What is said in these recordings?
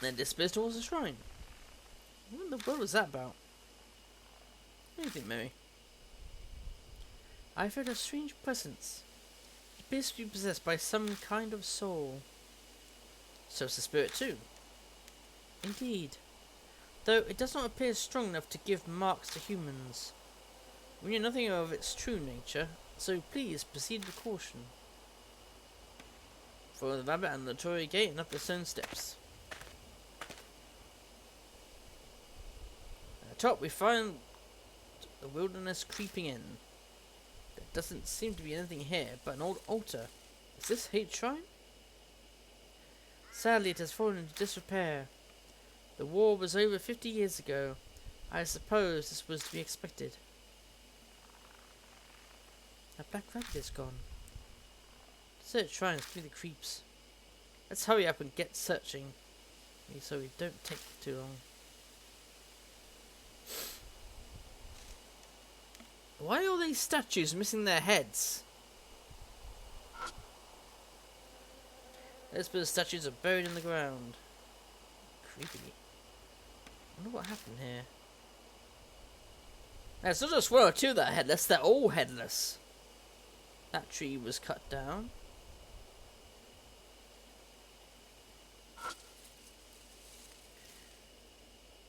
then disappears towards the shrine. What in the world was that about? What do you think, Mary? I felt a strange presence. It appears to be possessed by some kind of soul. So it's a spirit too. Indeed. Though it does not appear strong enough to give marks to humans. We know nothing of its true nature, so please proceed with caution. Follow the rabbit and the Torii gate and up the stone steps. At the top we find the wilderness creeping in. There doesn't seem to be anything here but an old altar. Is this Hate Shrine? Sadly it has fallen into disrepair. The war was over 50 years ago. I suppose this was to be expected. That black rabbit is gone. Search shrines through the creeps. Let's hurry up and get searching, so we don't take too long. Why are all these statues missing their heads? Those bird statues are buried in the ground. Creepy. I wonder what happened here. Now, it's not just one or two that are headless, they're all headless. That tree was cut down.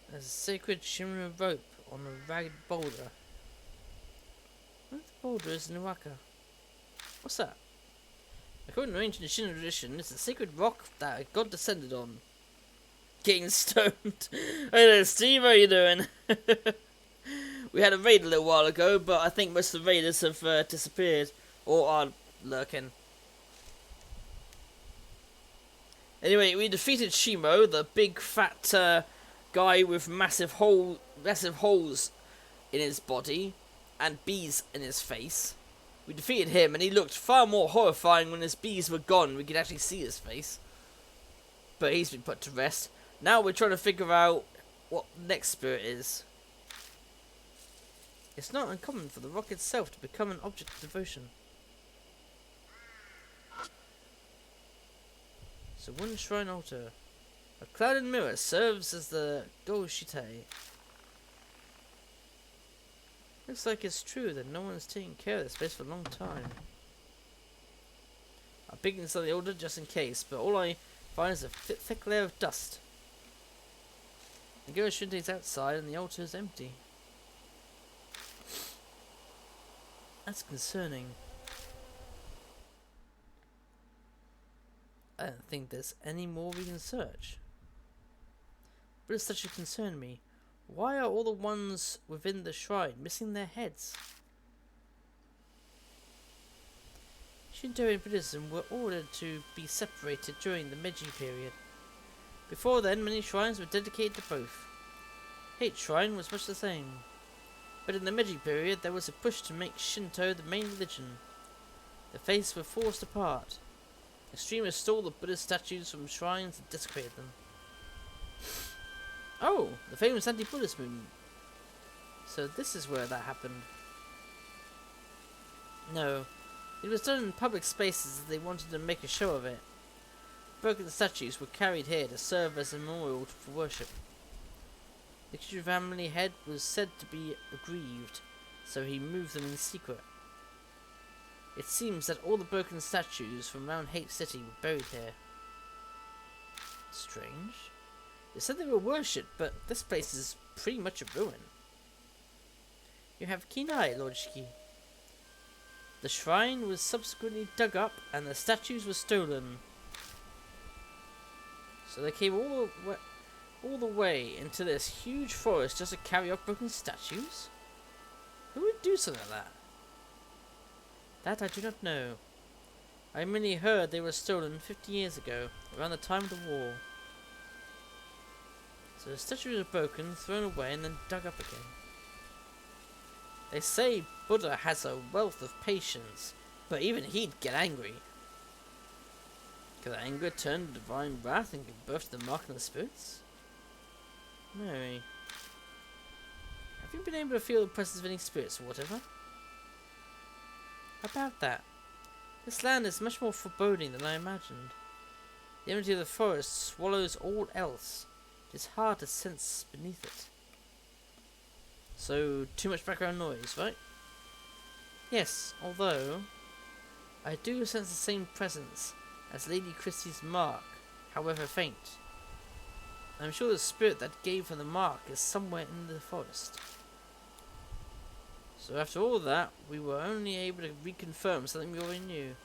There's a sacred shimmering rope on a ragged boulder. One of the boulders in Nuaka. What's that? According to ancient Shinto tradition, it's a sacred rock that a god descended on. Getting stoned. Hey there, Steve, how you doing? We had a raid a little while ago, but I think most of the raiders have disappeared. Or are lurking. Anyway, we defeated Shimo, the big fat guy with massive holes in his body and bees in his face. We defeated him, and he looked far more horrifying when his bees were gone. We could actually see his face. But he's been put to rest. Now we're trying to figure out what the next spirit is. It's not uncommon for the rock itself to become an object of devotion. So one shrine altar. A clouded mirror serves as the Goshite. Looks like it's true that no one's taken care of this place for a long time. I picked inside the altar just in case, but all I find is a thick layer of dust. The Goshite is outside and the altar is empty. That's concerning. I don't think there's any more we can search. But it's such a concern to me. Why are all the ones within the shrine missing their heads? Shinto and Buddhism were ordered to be separated during the Meiji period. Before then, many shrines were dedicated to both. Hate Shrine was much the same. But in the Meiji period, there was a push to make Shinto the main religion. The faiths were forced apart. Extremists stole the Buddhist statues from shrines and desecrated them. Oh, the famous anti-Buddhist movement. So this is where that happened. No, it was done in public spaces as they wanted to make a show of it. Broken statues were carried here to serve as a memorial for worship. The Kishu family head was said to be aggrieved, so he moved them in secret. It seems that all the broken statues from around Hate City were buried here. Strange. They said they were worshipped, but this place is pretty much a ruin. You have a keen eye, Lord Shiki. The shrine was subsequently dug up and the statues were stolen. So they came all the way into this huge forest just to carry off broken statues? Who would do something like that? That I do not know. I merely heard they were stolen 50 years ago, around the time of the war. So the statues were broken, thrown away, and then dug up again. They say Buddha has a wealth of patience, but even he'd get angry. Could that anger turn to divine wrath and give birth to the mark of the spirits? Mary, have you been able to feel the presence of any spirits or whatever? About that. This land is much more foreboding than I imagined. The energy of the forest swallows all else. It is hard to sense beneath it. So, too much background noise, right? Yes, although I do sense the same presence as Lady Christie's mark, however faint. I'm sure the spirit that gave her the mark is somewhere in the forest. So after all that, we were only able to reconfirm something we already knew.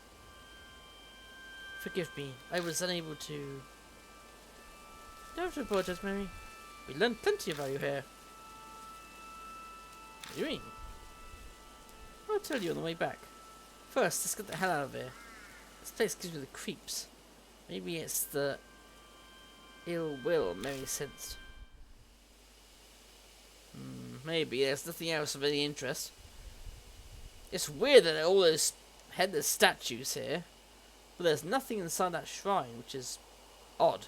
Forgive me, I was unable to... Don't have to apologize, Mary. We learned plenty about you here. What do you mean? I'll tell you on the way back. First, let's get the hell out of here. This place gives me the creeps. Maybe it's the ill will Mary sensed. Maybe there's nothing else of any interest. It's weird that there are all those headless statues here, but there's nothing inside that shrine, which is odd.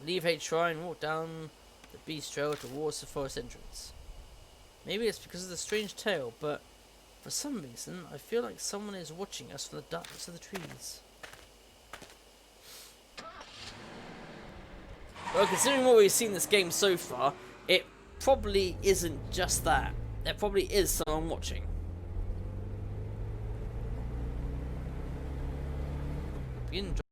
Leave Hate Shrine, walk down the beast trail towards the forest entrance. Maybe it's because of the strange tale, but for some reason I feel like someone is watching us from the darkness of the trees. Well, considering what we've seen in this game so far, it probably isn't just that. There probably is someone watching. Begin